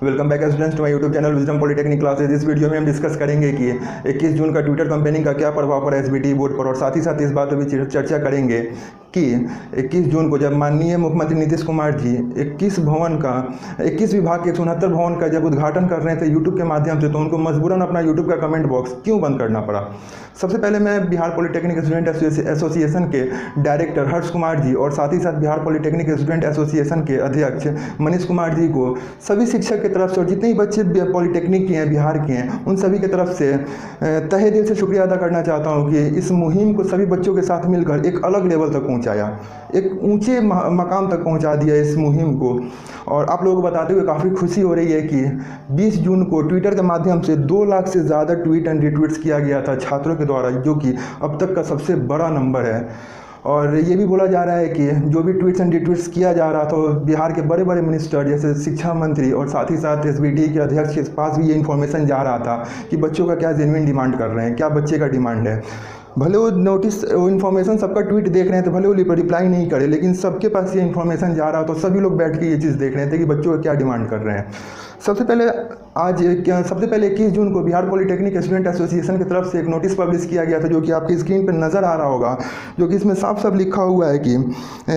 Welcome back students to my YouTube channel Wisdom Polytechnic classes. इस वीडियो में हम डिस्कस करेंगे कि 21 जून का ट्विटर कैंपेनिंग का क्या प्रभाव पड़ा एसबीटी बोर्ड पर, और साथ ही साथ इस बात पर भी चर्चा करेंगे कि 21 जून को जब माननीय मुख्यमंत्री नीतीश कुमार जी 21 विभाग के 169 भवन का जब उद्घाटन कर रहे थे यूट्यूब के माध्यम से, तो उनको मजबूरन अपना यूट्यूब का कमेंट बॉक्स क्यों बंद करना पड़ा। सबसे पहले मैं बिहार पॉलिटेक्निक स्टूडेंट एसोसिएशन के डायरेक्टर हर्ष कुमार जी और साथ ही साथ बिहार पॉलिटेक्निक स्टूडेंट एसोसिएशन के अध्यक्ष मनीष कुमार जी को सभी शिक्षक की तरफ से और जितने भी बच्चे पॉलिटेक्निक के हैं, बिहार के हैं, उन सभी की तरफ से तहे दिल से शुक्रिया अदा करना चाहता हूं कि इस मुहिम को सभी बच्चों के साथ मिलकर एक अलग लेवल तक पहुंचाया, एक ऊंचे मकाम तक पहुंचा दिया इस मुहिम को। और आप लोगों को बताते हुए काफ़ी खुशी हो रही है कि 20 जून को ट्विटर के माध्यम से 2 लाख से ज़्यादा ट्वीट एंड रिट्वीट्स किया गया था छात्रों के द्वारा, जो कि अब तक का सबसे बड़ा नंबर है। और ये भी बोला जा रहा है कि जो भी ट्वीट्स एंड रिट्वीट्स किया जा रहा था, बिहार के बड़े बड़े मिनिस्टर जैसे शिक्षा मंत्री और साथ ही साथ एसबीटी के अध्यक्ष के पास भी ये इन्फॉर्मेशन जा रहा था कि बच्चों का क्या जेन्युइन डिमांड कर रहे हैं, क्या बच्चे का डिमांड है। भले वो नोटिस वो इन्फॉर्मेशन सबका ट्वीट देख रहे हैं, तो भले वो रिप्लाई नहीं करे, लेकिन सबके पास ये इन्फॉर्मेशन जा रहा तो सभी लोग बैठ के ये चीज़ देख रहे थे कि बच्चों का क्या डिमांड कर रहे हैं। सबसे पहले 21 जून को बिहार पॉलिटेक्निक स्टूडेंट एसोसिएशन की तरफ से एक नोटिस पब्लिश किया गया था, जो कि आपकी स्क्रीन पर नज़र आ रहा होगा, जो कि इसमें साफ साफ लिखा हुआ है कि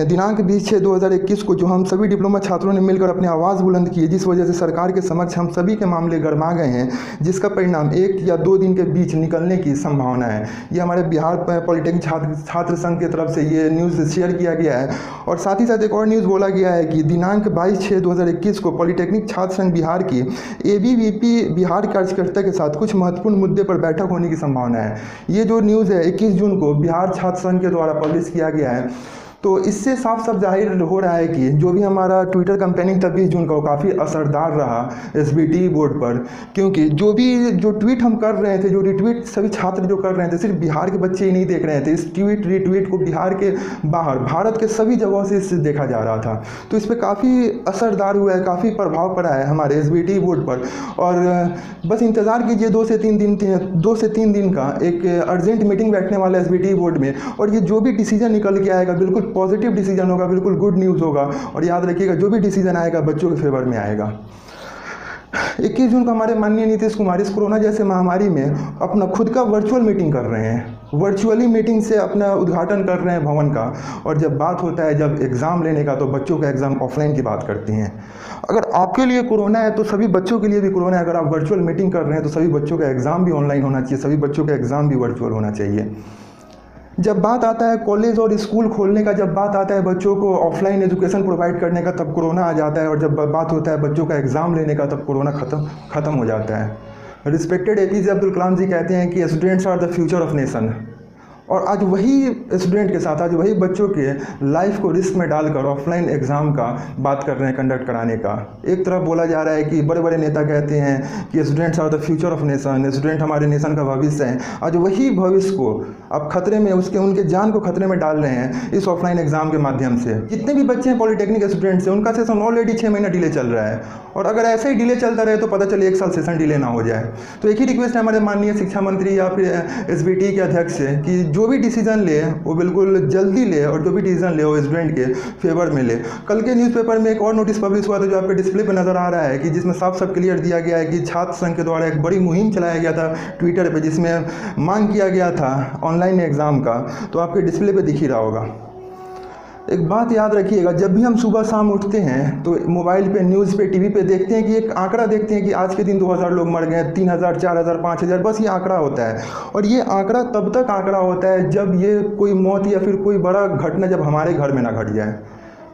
दिनांक 20/6/2021 को जो हम सभी डिप्लोमा छात्रों ने मिलकर अपनी आवाज़ बुलंद की है, जिस वजह से सरकार के समक्ष हम सभी के मामले गरमा गए हैं, जिसका परिणाम 1 या 2 दिन के बीच निकलने की संभावना है। ये हमारे बिहार पॉलिटेक्निक छात्र संघ की तरफ से ये न्यूज़ शेयर किया गया है। और साथ ही साथ एक और न्यूज़ बोला गया है कि दिनांक 22/6/2021 को पॉलिटेक्निक छात्र संघ बिहार की एबीवीपी बिहार कार्यकर्ता के साथ कुछ महत्वपूर्ण मुद्दे पर बैठक होने की संभावना है। ये जो न्यूज़ है 21 जून को बिहार छात्र संघ के द्वारा पब्लिश किया गया है। तो इससे साफ साफ जाहिर हो रहा है कि जो भी हमारा ट्विटर कैंपेनिंग था 20 जून का, वो काफ़ी असरदार रहा एसबीटी बोर्ड पर, क्योंकि जो ट्वीट हम कर रहे थे, जो रिट्वीट सभी छात्र जो कर रहे थे, सिर्फ बिहार के बच्चे ही नहीं देख रहे थे। इस ट्वीट रिट्वीट को बिहार के बाहर भारत के सभी जगहों से इससे देखा जा रहा था। तो इस पर काफ़ी असरदार हुआ है, काफ़ी प्रभाव पड़ा है हमारे एसबीटी बोर्ड पर। और बस इंतज़ार कीजिए 2 से 3 दिन का एक अर्जेंट मीटिंग बैठने वाला एसबीटी बोर्ड में, और ये जो भी डिसीजन निकल के आएगा बिल्कुल पॉजिटिव डिसीजन होगा, बिल्कुल गुड न्यूज़ होगा। और याद रखिएगा जो भी डिसीजन आएगा बच्चों के फेवर में आएगा। 21 जून को हमारे माननीय नीतीश कुमार इस कोरोना जैसे महामारी में अपना खुद का वर्चुअल मीटिंग कर रहे हैं, वर्चुअली मीटिंग से अपना उद्घाटन कर रहे हैं भवन का। और जब बात होता है जब एग्ज़ाम लेने का, तो बच्चों का एग्ज़ाम ऑफलाइन की बात करती हैं। अगर आपके लिए कोरोना है तो सभी बच्चों के लिए भी कोरोना है। अगर आप वर्चुअल मीटिंग कर रहे हैं तो सभी बच्चों का एग्ज़ाम भी ऑनलाइन होना चाहिए, सभी बच्चों का एग्ज़ाम भी वर्चुअल होना चाहिए। जब बात आता है कॉलेज और स्कूल खोलने का, जब बात आता है बच्चों को ऑफलाइन एजुकेशन प्रोवाइड करने का, तब कोरोना आ जाता है। और जब बात होता है बच्चों का एग्ज़ाम लेने का, तब कोरोना ख़त्म हो जाता है। रिस्पेक्टेड एपीजे अब्दुल कलाम जी कहते हैं कि students are the future of nation. और आज वही स्टूडेंट के साथ, आज वही बच्चों के लाइफ को रिस्क में डालकर ऑफलाइन एग्ज़ाम का बात कर रहे हैं, कंडक्ट कराने का। एक तरफ बोला जा रहा है कि बड़े बड़े नेता कहते हैं कि students are the future of nation, student हमारे नेशन का भविष्य है। आज वही भविष्य को अब खतरे में, उनके जान को खतरे में डाल रहे हैं इस ऑफलाइन एग्ज़ाम के माध्यम से। जितने भी बच्चे हैं पॉलिटेक्निक स्टूडेंट्स हैं, उनका सेशन ऑलरेडी 6 महीना डिले चल रहा है। और अगर ऐसे ही डिले चलता रहे तो पता चले 1 साल सेशन डिले ना हो जाए। तो एक ही रिक्वेस्ट है हमारे माननीय शिक्षा मंत्री या फिर एसबीटी के अध्यक्ष से कि जो भी डिसीजन ले वो बिल्कुल जल्दी ले, और जो भी डिसीजन ले वो स्टूडेंट के फेवर में ले। कल के न्यूज़पेपर में एक और नोटिस पब्लिश हुआ था, जो आपके डिस्प्ले पर नज़र आ रहा है, कि जिसमें साफ साफ क्लियर दिया गया है कि छात्र संघ के द्वारा एक बड़ी मुहिम चलाया गया था ट्विटर पर, जिसमें मांग किया गया था ऑनलाइन एग्ज़ाम का। तो आपके डिस्प्ले पर दिख ही रहा होगा। एक बात याद रखिएगा, जब भी हम सुबह शाम उठते हैं तो मोबाइल पे, न्यूज़ पे, टीवी पे देखते हैं कि एक आंकड़ा देखते हैं कि आज के दिन 2000 लोग मर गए, 3000, 4000, 5000, बस ये आंकड़ा होता है। और ये आंकड़ा तब तक आंकड़ा होता है जब ये कोई मौत या फिर कोई बड़ा घटना जब हमारे घर में ना घट जाए।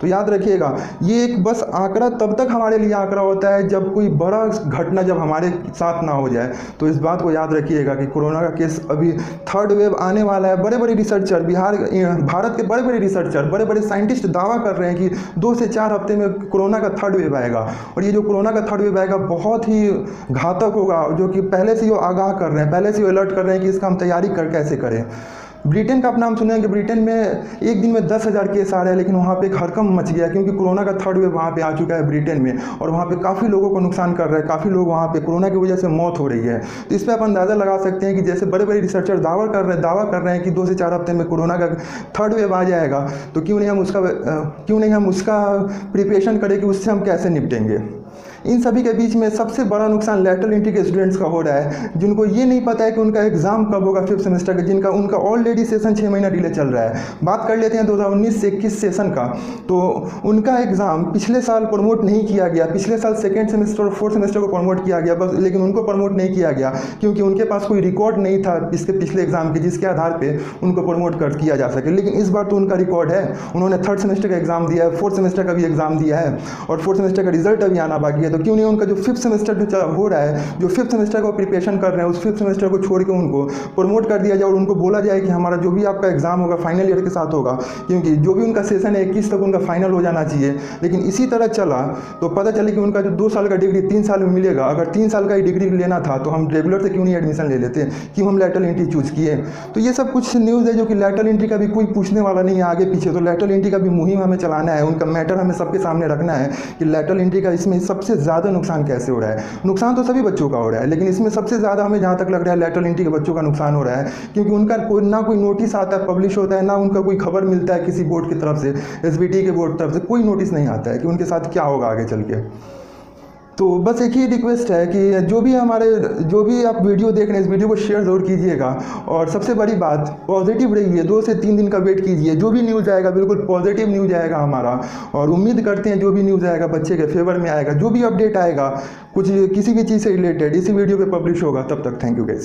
तो याद रखिएगा, ये एक बस आंकड़ा तब तक हमारे लिए आंकड़ा होता है जब कोई बड़ा घटना जब हमारे साथ ना हो जाए। तो इस बात को याद रखिएगा कि कोरोना का केस अभी 3rd वेव आने वाला है। बड़े बड़े रिसर्चर, भारत के बड़े बड़े रिसर्चर, बड़े बड़े साइंटिस्ट दावा कर रहे हैं कि 2 से 4 हफ्ते में कोरोना का 3rd वेव आएगा। और ये जो कोरोना का 3rd वेव आएगा बहुत ही घातक होगा, जो कि पहले से ही वो आगाह कर रहे हैं, पहले से वो अलर्ट कर रहे हैं कि इसका हम तैयारी कैसे करें। ब्रिटेन का आप नाम सुने कि ब्रिटेन में एक दिन में 10,000 केस आ रहे हैं, लेकिन वहाँ पे एक हड़कंप मच गया क्योंकि कोरोना का 3rd वेव वहाँ पे आ चुका है ब्रिटेन में। और वहाँ पे काफ़ी लोगों को नुकसान कर रहा है, काफ़ी लोग वहाँ पे कोरोना की वजह से मौत हो रही है। तो इस पर आप अंदाज़ा लगा सकते हैं कि जैसे बड़े बड़े रिसर्चर दावा कर रहे हैं कि 2 से 4 हफ्ते में कोरोना का 3rd वेव आ जाएगा, तो क्यों नहीं हम उसका प्रिपरेशन करें कि उससे हम कैसे निपटेंगे। इन सभी के बीच में सबसे बड़ा नुकसान लैटरल एंट्री के स्टूडेंट्स का हो रहा है, जिनको ये नहीं पता है कि उनका एग्जाम कब होगा 5th सेमेस्टर का, जिनका उनका ऑलरेडी सेशन 6 महीना डिले चल रहा है। बात कर लेते हैं 2019 से 21 सेशन का, तो उनका एग्ज़ाम पिछले साल प्रमोट नहीं किया गया। पिछले साल 2nd सेमेस्टर और 4th सेमेस्टर को प्रमोट किया गया बस, लेकिन उनको प्रमोट नहीं किया गया क्योंकि उनके पास कोई रिकॉर्ड नहीं था इसके पिछले एग्जाम के, जिसके आधार पे उनको प्रमोट कर किया जा सके। लेकिन इस बार तो उनका रिकॉर्ड है, उन्होंने 3rd सेमेस्टर का एग्जाम दिया है, 4th सेमेस्टर का भी एग्जाम दिया है और 4th सेमेस्टर का रिजल्ट अभी आना बाकी है। तो क्यों नहीं उनका जो 5th सेमेस्टर जो हो रहा है, जो 5th सेमेस्टर का प्रिपरेशन कर रहे हैं, उस 5th सेमेस्टर को छोड़ के उनको प्रमोट कर दिया जाए और उनको बोला जाए कि हमारा जो भी आपका एग्जाम होगा फाइनल ईयर के साथ होगा, क्योंकि जो भी उनका सेशन है 21 तक उनका फाइनल हो जाना चाहिए। लेकिन इसी तरह चला तो पता चले कि उनका जो 2 साल का डिग्री 3 साल में मिलेगा। अगर 3 साल का ही डिग्री लेना था तो हम रेगुलर से क्यों नहीं एडमिशन ले लेते, क्यों हम लैटरल एंट्री चूज़ किए। तो ये सब कुछ न्यूज़ है जो कि लैटरल एंट्री का भी कोई पूछने वाला नहीं है आगे पीछे। तो लैटरल एंट्री का भी मुहिम हमें चलाना है, उनका मैटर हमें सबके सामने रखना है कि लैटरल एंट्री का इसमें सबसे ज़्यादा नुकसान कैसे हो रहा है। नुकसान तो सभी बच्चों का हो रहा है, लेकिन इसमें सबसे ज़्यादा हमें जहाँ तक लग रहा है लैटरल एंट्री के बच्चों का नुकसान हो रहा है, क्योंकि उनका ना कोई नोटिस आता है, पब्लिश होता है, ना उनका कोई खबर मिलता है किसी बोर्ड की तरफ से, एसबीटी के बोर्ड की तरफ से कोई नोटिस नहीं आता है कि उनके साथ क्या होगा आगे चल के। तो बस एक ही रिक्वेस्ट है कि जो भी आप वीडियो देख रहे हैं इस वीडियो को शेयर ज़रूर कीजिएगा। और सबसे बड़ी बात, पॉजिटिव रहिए, 2 से 3 दिन का वेट कीजिए, जो भी न्यूज़ आएगा बिल्कुल पॉजिटिव न्यूज़ आएगा हमारा, और उम्मीद करते हैं जो भी न्यूज़ आएगा बच्चे के फेवर में आएगा। जो भी अपडेट आएगा कुछ किसी भी चीज़ से रिलेटेड इसी वीडियो पे पब्लिश होगा। तब तक थैंक यू गाइस।